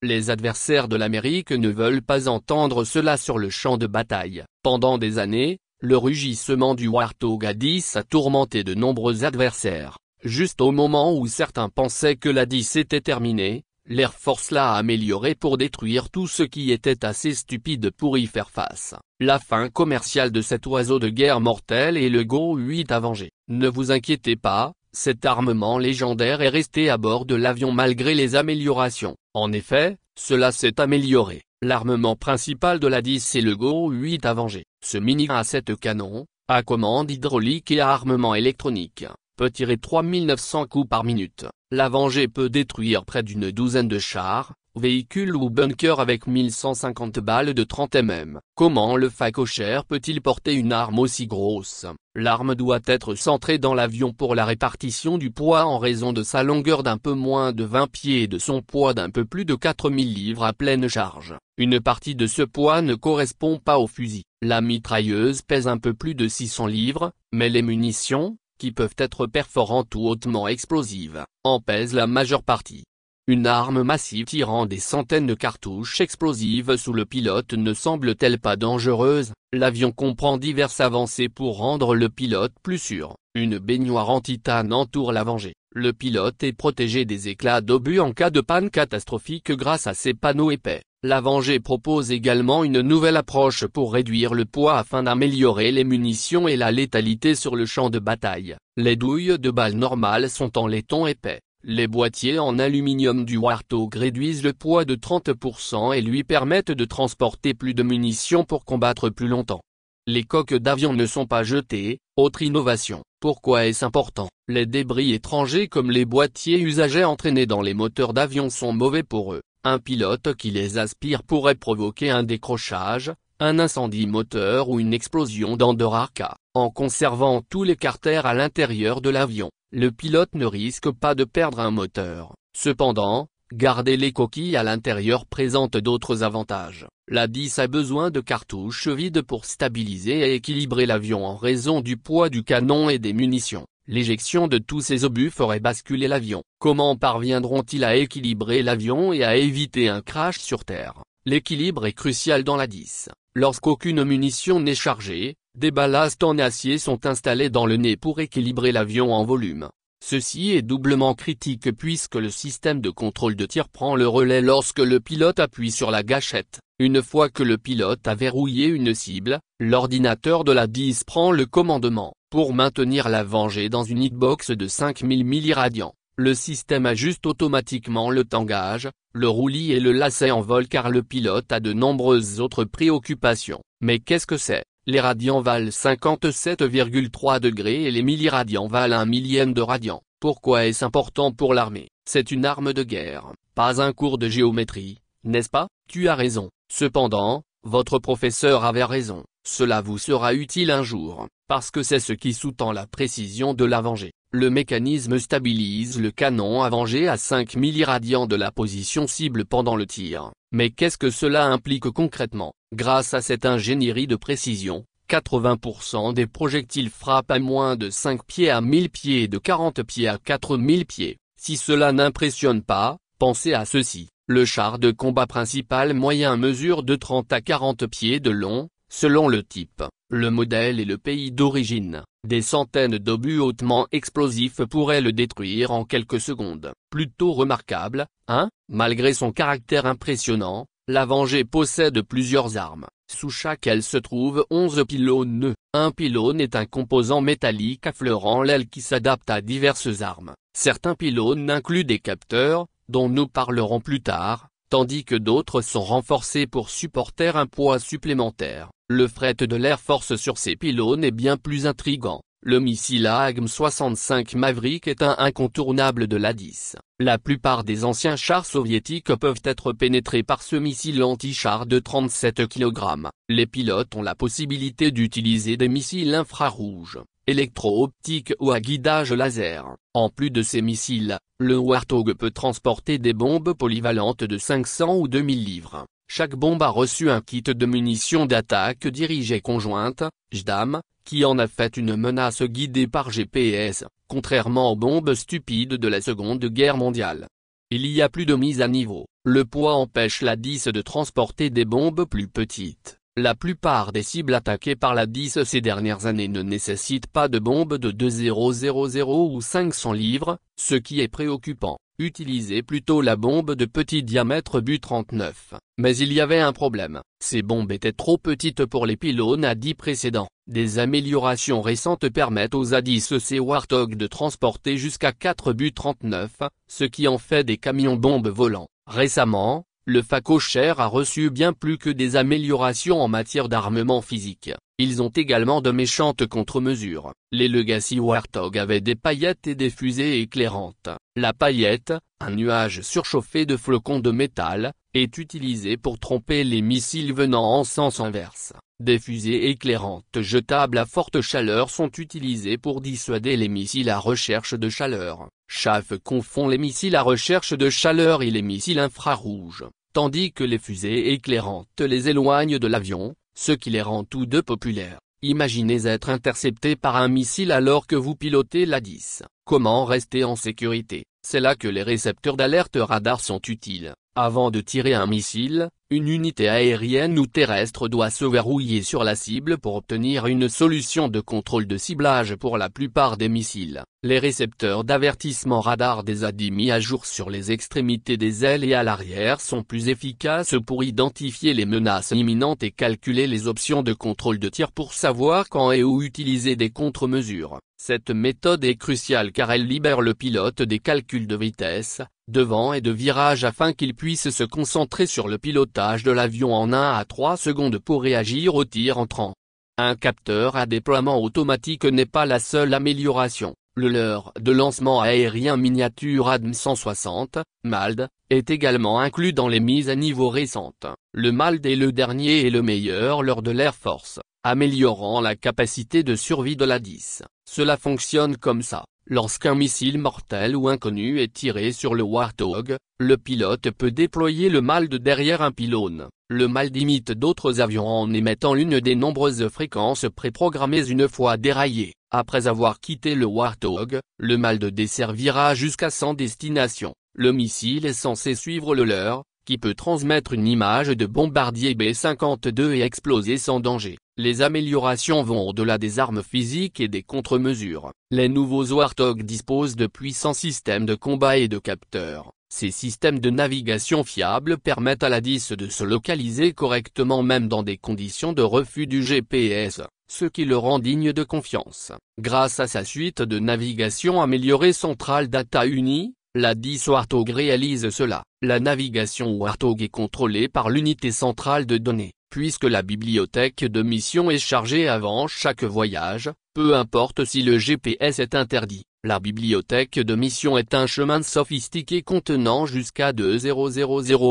Les adversaires de l'Amérique ne veulent pas entendre cela sur le champ de bataille. Pendant des années, le rugissement du Warthog A-10 a tourmenté de nombreux adversaires. Juste au moment où certains pensaient que l'A-10 était terminé, l'Air Force l'a amélioré pour détruire tout ce qui était assez stupide pour y faire face. La fin commerciale de cet oiseau de guerre mortel est le GO-8 Avenger. Ne vous inquiétez pas, cet armement légendaire est resté à bord de l'avion malgré les améliorations. En effet, cela s'est amélioré. L'armement principal de l'A-10 est le GO-8 Avenger. Ce mini à 7 canons, à commande hydraulique et à armement électronique, peut tirer 3900 coups par minute. L'Avenger peut détruire près d'une douzaine de chars, véhicules ou bunkers avec 1150 balles de 30 mm. Comment le phacochère peut-il porter une arme aussi grosse? L'arme doit être centrée dans l'avion pour la répartition du poids en raison de sa longueur d'un peu moins de 20 pieds et de son poids d'un peu plus de 4000 livres à pleine charge. Une partie de ce poids ne correspond pas au fusil. La mitrailleuse pèse un peu plus de 600 livres, mais les munitions, qui peuvent être perforantes ou hautement explosives, en pèsent la majeure partie. Une arme massive tirant des centaines de cartouches explosives sous le pilote ne semble-t-elle pas dangereuse? L'avion comprend diverses avancées pour rendre le pilote plus sûr. Une baignoire en titane entoure l'Avenger. Le pilote est protégé des éclats d'obus en cas de panne catastrophique grâce à ses panneaux épais. L'Avenger propose également une nouvelle approche pour réduire le poids afin d'améliorer les munitions et la létalité sur le champ de bataille. Les douilles de balles normales sont en laiton épais. Les boîtiers en aluminium du Warthog réduisent le poids de 30% et lui permettent de transporter plus de munitions pour combattre plus longtemps. Les coques d'avion ne sont pas jetées, autre innovation. Pourquoi est-ce important? Les débris étrangers comme les boîtiers usagés entraînés dans les moteurs d'avion sont mauvais pour eux. Un pilote qui les aspire pourrait provoquer un décrochage, un incendie moteur ou une explosion dans de rares cas. En conservant tous les carters à l'intérieur de l'avion, le pilote ne risque pas de perdre un moteur. Cependant, garder les coquilles à l'intérieur présente d'autres avantages. L'A-10 a besoin de cartouches vides pour stabiliser et équilibrer l'avion en raison du poids du canon et des munitions. L'éjection de tous ces obus ferait basculer l'avion. Comment parviendront-ils à équilibrer l'avion et à éviter un crash sur Terre? L'équilibre est crucial dans l'A-10. Lorsqu'aucune munition n'est chargée, des ballasts en acier sont installés dans le nez pour équilibrer l'avion en volume. Ceci est doublement critique puisque le système de contrôle de tir prend le relais lorsque le pilote appuie sur la gâchette. Une fois que le pilote a verrouillé une cible, l'ordinateur de l'A-10 prend le commandement. Pour maintenir l'Avenger dans une hitbox de 5000 milliradians, le système ajuste automatiquement le tangage, le roulis et le lacet en vol car le pilote a de nombreuses autres préoccupations. Mais qu'est-ce que c'est? Les radians valent 57,3 degrés et les milliradians valent 1 millième de radian. Pourquoi est-ce important pour l'armée? C'est une arme de guerre, pas un cours de géométrie, n'est-ce pas? Tu as raison. Cependant, votre professeur avait raison. Cela vous sera utile un jour, parce que c'est ce qui sous-tend la précision de l'Avenger. Le mécanisme stabilise le canon Avenger à 5 milliradians de la position cible pendant le tir. Mais qu'est-ce que cela implique concrètement? Grâce à cette ingénierie de précision, 80% des projectiles frappent à moins de 5 pieds à 1000 pieds et de 40 pieds à 4000 pieds. Si cela n'impressionne pas, pensez à ceci. Le char de combat principal moyen mesure de 30 à 40 pieds de long, selon le type, le modèle et le pays d'origine. Des centaines d'obus hautement explosifs pourraient le détruire en quelques secondes. Plutôt remarquable, hein? Malgré son caractère impressionnant, l'Avenger possède plusieurs armes. Sous chaque aile se trouvent 11 pylônes. Un pylône est un composant métallique affleurant l'aile qui s'adapte à diverses armes. Certains pylônes incluent des capteurs, dont nous parlerons plus tard, tandis que d'autres sont renforcés pour supporter un poids supplémentaire. Le fret de l'Air Force sur ces pylônes est bien plus intrigant. Le missile AGM-65 Maverick est un incontournable de l'A-10. La plupart des anciens chars soviétiques peuvent être pénétrés par ce missile anti-char de 37 kg. Les pilotes ont la possibilité d'utiliser des missiles infrarouges, électro-optiques ou à guidage laser. En plus de ces missiles, le Warthog peut transporter des bombes polyvalentes de 500 ou 2000 livres. Chaque bombe a reçu un kit de munitions d'attaque dirigée conjointe, JDAM, qui en a fait une menace guidée par GPS, contrairement aux bombes stupides de la Seconde Guerre mondiale. Il y a plus de mise à niveau. Le poids empêche la 10 de transporter des bombes plus petites. La plupart des cibles attaquées par la 10 ces dernières années ne nécessitent pas de bombes de 2000 ou 500 livres, ce qui est préoccupant. Utilisez plutôt la bombe de petit diamètre Bu-39. Mais il y avait un problème, ces bombes étaient trop petites pour les pylônes A10 précédents. Des améliorations récentes permettent aux A10C Warthog de transporter jusqu'à 4 Bu-39, ce qui en fait des camions-bombes volants. Récemment, le Facocher a reçu bien plus que des améliorations en matière d'armement physique. Ils ont également de méchantes contre-mesures. Les Legacy Warthog avaient des paillettes et des fusées éclairantes. La paillette, un nuage surchauffé de flocons de métal, est utilisée pour tromper les missiles venant en sens inverse. Des fusées éclairantes jetables à forte chaleur sont utilisées pour dissuader les missiles à recherche de chaleur. Chaff confond les missiles à recherche de chaleur et les missiles infrarouges, tandis que les fusées éclairantes les éloignent de l'avion, ce qui les rend tous deux populaires. Imaginez être intercepté par un missile alors que vous pilotez la 10. Comment rester en sécurité? C'est là que les récepteurs d'alerte radar sont utiles. Avant de tirer un missile, une unité aérienne ou terrestre doit se verrouiller sur la cible pour obtenir une solution de contrôle de ciblage pour la plupart des missiles. Les récepteurs d'avertissement radar des ADI mis à jour sur les extrémités des ailes et à l'arrière sont plus efficaces pour identifier les menaces imminentes et calculer les options de contrôle de tir pour savoir quand et où utiliser des contre-mesures. Cette méthode est cruciale car elle libère le pilote des calculs de vitesse, de vent et de virage afin qu'il puisse se concentrer sur le pilotage de l'avion en 1 à 3 secondes pour réagir au tir entrant. Un capteur à déploiement automatique n'est pas la seule amélioration. Le leurre de lancement aérien miniature ADM-160, MALD, est également inclus dans les mises à niveau récentes. Le MALD est le dernier et le meilleur leurre de l'Air Force, améliorant la capacité de survie de la 10. Cela fonctionne comme ça. Lorsqu'un missile mortel ou inconnu est tiré sur le Warthog, le pilote peut déployer le MALD derrière un pylône. Le MALD imite d'autres avions en émettant l'une des nombreuses fréquences préprogrammées une fois déraillé. Après avoir quitté le Warthog, le MALD desservira jusqu'à 100 destinations. Le missile est censé suivre le leurre, qui peut transmettre une image de bombardier B-52 et exploser sans danger. Les améliorations vont au-delà des armes physiques et des contre-mesures. Les nouveaux Warthog disposent de puissants systèmes de combat et de capteurs. Ces systèmes de navigation fiables permettent à la 10 de se localiser correctement même dans des conditions de refus du GPS, ce qui le rend digne de confiance. Grâce à sa suite de navigation améliorée Central Data Uni, la 10 Warthog réalise cela. La navigation Warthog est contrôlée par l'unité centrale de données, puisque la bibliothèque de mission est chargée avant chaque voyage, peu importe si le GPS est interdit. La bibliothèque de mission est un chemin sophistiqué contenant jusqu'à 2000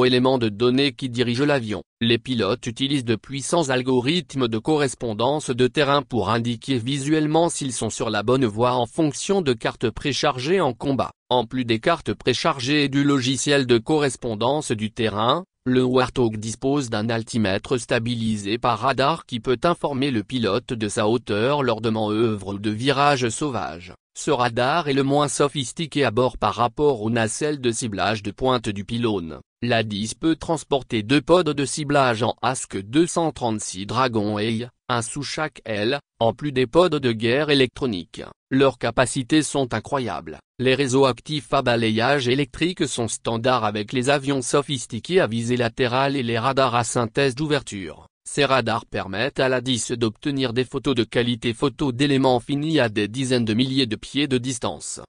éléments de données qui dirigent l'avion. Les pilotes utilisent de puissants algorithmes de correspondance de terrain pour indiquer visuellement s'ils sont sur la bonne voie en fonction de cartes préchargées en combat. En plus des cartes préchargées et du logiciel de correspondance du terrain, le Warthog dispose d'un altimètre stabilisé par radar qui peut informer le pilote de sa hauteur lors de manœuvres ou de virages sauvages. Ce radar est le moins sophistiqué à bord par rapport aux nacelles de ciblage de pointe du pylône. La 10 peut transporter 2 pods de ciblage en ASC 236 Dragon Eye, un sous chaque aile, en plus des pods de guerre électronique. Leurs capacités sont incroyables. Les réseaux actifs à balayage électrique sont standards avec les avions sophistiqués à visée latérale et les radars à synthèse d'ouverture. Ces radars permettent à la 10 d'obtenir des photos de qualité photo d'éléments finis à des dizaines de milliers de pieds de distance.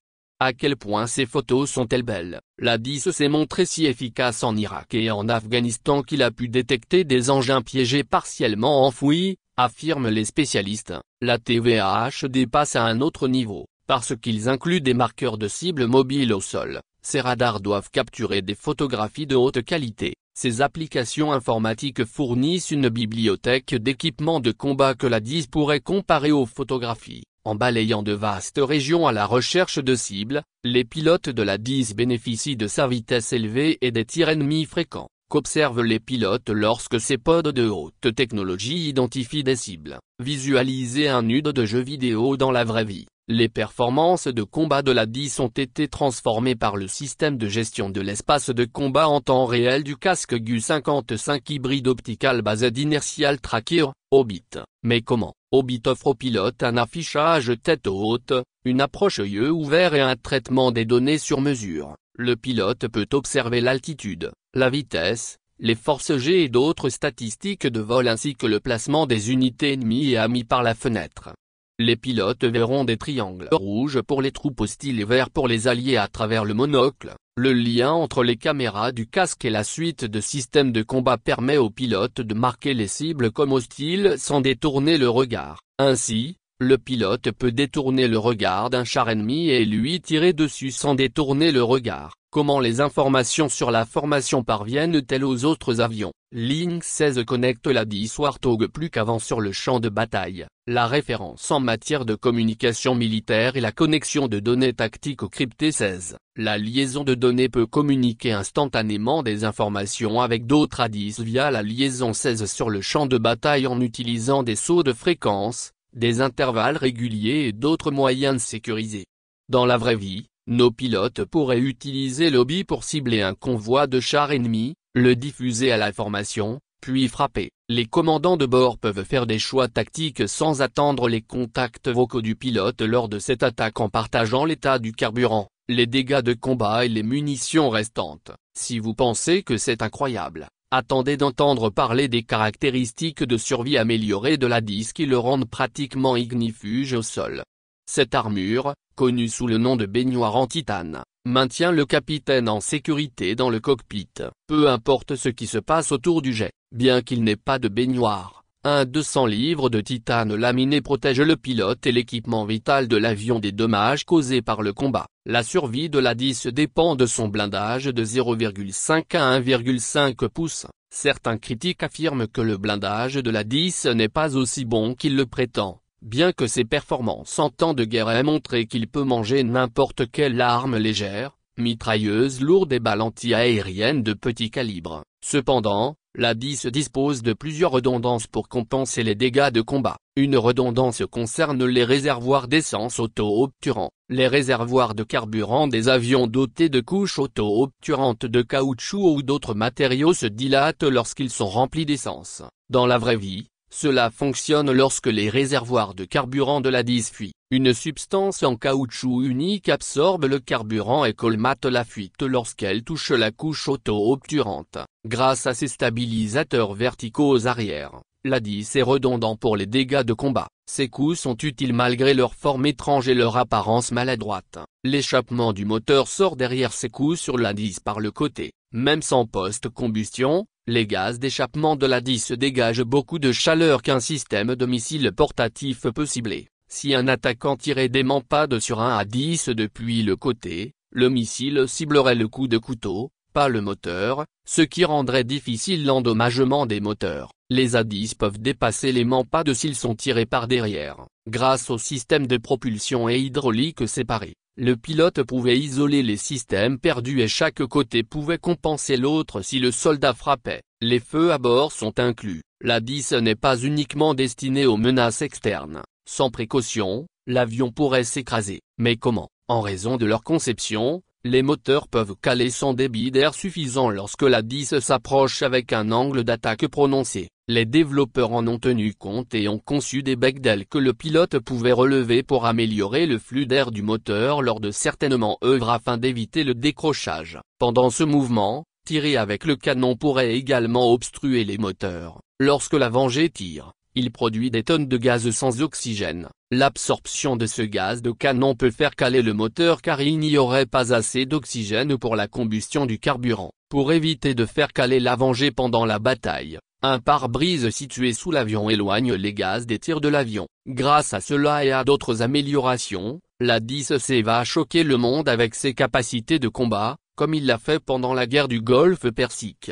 À quel point ces photos sont-elles belles? La 10 s'est montrée si efficace en Irak et en Afghanistan qu'il a pu détecter des engins piégés partiellement enfouis, affirment les spécialistes. La TVAH dépasse à un autre niveau, parce qu'ils incluent des marqueurs de cibles mobiles au sol. Ces radars doivent capturer des photographies de haute qualité. Ces applications informatiques fournissent une bibliothèque d'équipements de combat que la 10 pourrait comparer aux photographies. En balayant de vastes régions à la recherche de cibles, les pilotes de la 10 bénéficient de sa vitesse élevée et des tirs ennemis fréquents. Qu'observent les pilotes lorsque ces pods de haute technologie identifient des cibles? Visualisez un nude de jeu vidéo dans la vraie vie. Les performances de combat de la 10 ont été transformées par le système de gestion de l'espace de combat en temps réel du casque GU55 hybride optical based inertial tracker, Orbit. Mais comment? Orbit offre au pilote un affichage tête haute, une approche yeux ouverts et un traitement des données sur mesure. Le pilote peut observer l'altitude, la vitesse, les forces G et d'autres statistiques de vol ainsi que le placement des unités ennemies et amies par la fenêtre. Les pilotes verront des triangles rouges pour les troupes hostiles et verts pour les alliés à travers le monocle. Le lien entre les caméras du casque et la suite de systèmes de combat permet aux pilotes de marquer les cibles comme hostiles sans détourner le regard. Ainsi, le pilote peut détourner le regard d'un char ennemi et lui tirer dessus sans détourner le regard. Comment les informations sur la formation parviennent-elles aux autres avions? Link 16 connecte la 10 Warthog plus qu'avant sur le champ de bataille. La référence en matière de communication militaire est la connexion de données tactiques au crypté 16. La liaison de données peut communiquer instantanément des informations avec d'autres A10 via la liaison 16 sur le champ de bataille en utilisant des sauts de fréquence, des intervalles réguliers et d'autres moyens sécurisés. Dans la vraie vie, nos pilotes pourraient utiliser l'OBI pour cibler un convoi de chars ennemis, le diffuser à la formation, puis frapper. Les commandants de bord peuvent faire des choix tactiques sans attendre les contacts vocaux du pilote lors de cette attaque en partageant l'état du carburant, les dégâts de combat et les munitions restantes. Si vous pensez que c'est incroyable, attendez d'entendre parler des caractéristiques de survie améliorées de la 10 qui le rendent pratiquement ignifuge au sol. Cette armure, connue sous le nom de baignoire en titane, maintient le capitaine en sécurité dans le cockpit, peu importe ce qui se passe autour du jet. Bien qu'il n'ait pas de baignoire, un 200 livres de titane laminé protège le pilote et l'équipement vital de l'avion des dommages causés par le combat. La survie de la 10 dépend de son blindage de 0,5 à 1,5 pouces. Certains critiques affirment que le blindage de la 10 n'est pas aussi bon qu'il le prétend. Bien que ses performances en temps de guerre aient montré qu'il peut manger n'importe quelle arme légère, mitrailleuse lourde et balles anti-aériennes de petit calibre. Cependant, la 10 dispose de plusieurs redondances pour compenser les dégâts de combat. Une redondance concerne les réservoirs d'essence auto-obturants. Les réservoirs de carburant des avions dotés de couches auto-obturantes de caoutchouc ou d'autres matériaux se dilatent lorsqu'ils sont remplis d'essence. Dans la vraie vie, cela fonctionne lorsque les réservoirs de carburant de la 10 fuient. Une substance en caoutchouc unique absorbe le carburant et colmate la fuite lorsqu'elle touche la couche auto-obturante. Grâce à ses stabilisateurs verticaux arrière, la 10 est redondant pour les dégâts de combat. Ces coups sont utiles malgré leur forme étrange et leur apparence maladroite. L'échappement du moteur sort derrière ces coups sur la 10 par le côté. Même sans post-combustion, les gaz d'échappement de la 10 dégagent beaucoup de chaleur qu'un système de missile portatif peut cibler. Si un attaquant tirait des mampades sur un A10 depuis le côté, le missile ciblerait le coup de couteau, pas le moteur, ce qui rendrait difficile l'endommagement des moteurs. Les A10 peuvent dépasser les mampades s'ils sont tirés par derrière. Grâce au système de propulsion et hydraulique séparé, le pilote pouvait isoler les systèmes perdus et chaque côté pouvait compenser l'autre si le soldat frappait. Les feux à bord sont inclus. La 10 n'est pas uniquement destinée aux menaces externes. Sans précaution, l'avion pourrait s'écraser. Mais comment? En raison de leur conception, les moteurs peuvent caler sans débit d'air suffisant lorsque la 10 s'approche avec un angle d'attaque prononcé. Les développeurs en ont tenu compte et ont conçu des becs d'ailes que le pilote pouvait relever pour améliorer le flux d'air du moteur lors de certaines manœuvres afin d'éviter le décrochage. Pendant ce mouvement, tirer avec le canon pourrait également obstruer les moteurs. Lorsque l'avant-jet tire, il produit des tonnes de gaz sans oxygène. L'absorption de ce gaz de canon peut faire caler le moteur car il n'y aurait pas assez d'oxygène pour la combustion du carburant. Pour éviter de faire caler l'avant-jet pendant la bataille, un pare-brise situé sous l'avion éloigne les gaz des tirs de l'avion. Grâce à cela et à d'autres améliorations, la 10C va choquer le monde avec ses capacités de combat, comme il l'a fait pendant la guerre du Golfe Persique.